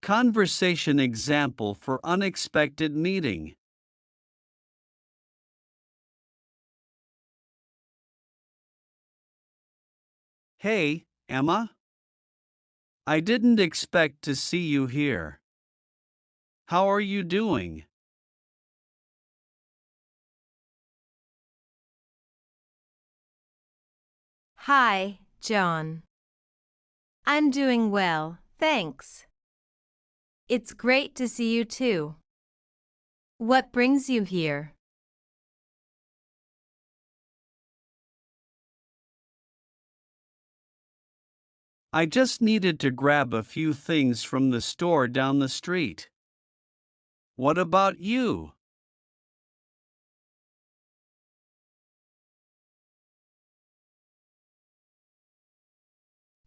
Conversation example for unexpected meeting. Hey, Emma. I didn't expect to see you here. How are you doing? Hi, John. I'm doing well, thanks. It's great to see you too. What brings you here? I just needed to grab a few things from the store down the street. What about you?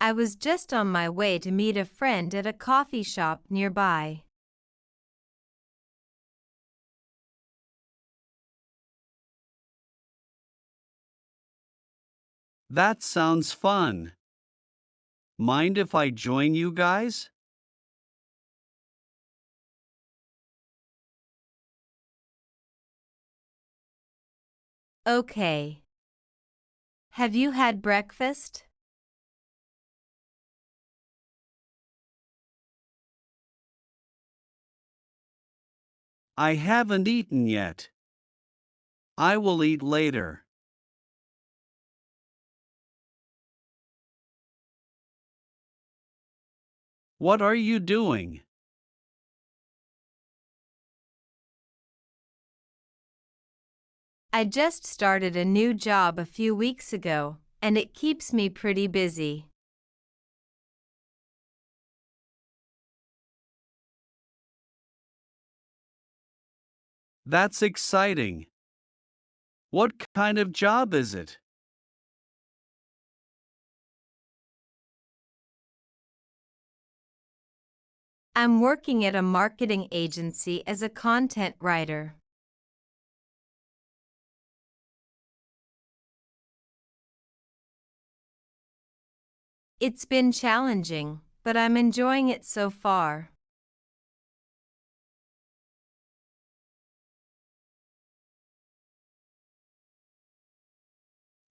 I was just on my way to meet a friend at a coffee shop nearby. That sounds fun. Mind if I join you guys? Okay. Have you had breakfast? I haven't eaten yet. I will eat later. What are you doing? I just started a new job a few weeks ago, and it keeps me pretty busy. That's exciting. What kind of job is it? I'm working at a marketing agency as a content writer. It's been challenging, but I'm enjoying it so far.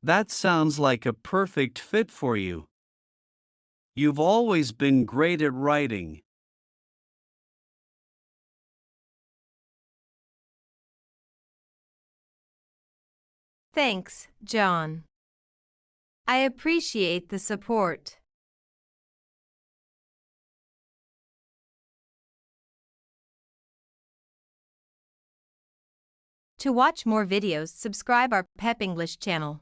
That sounds like a perfect fit for you. You've always been great at writing. Thanks, John. I appreciate the support. To watch more videos, subscribe our Pep English channel.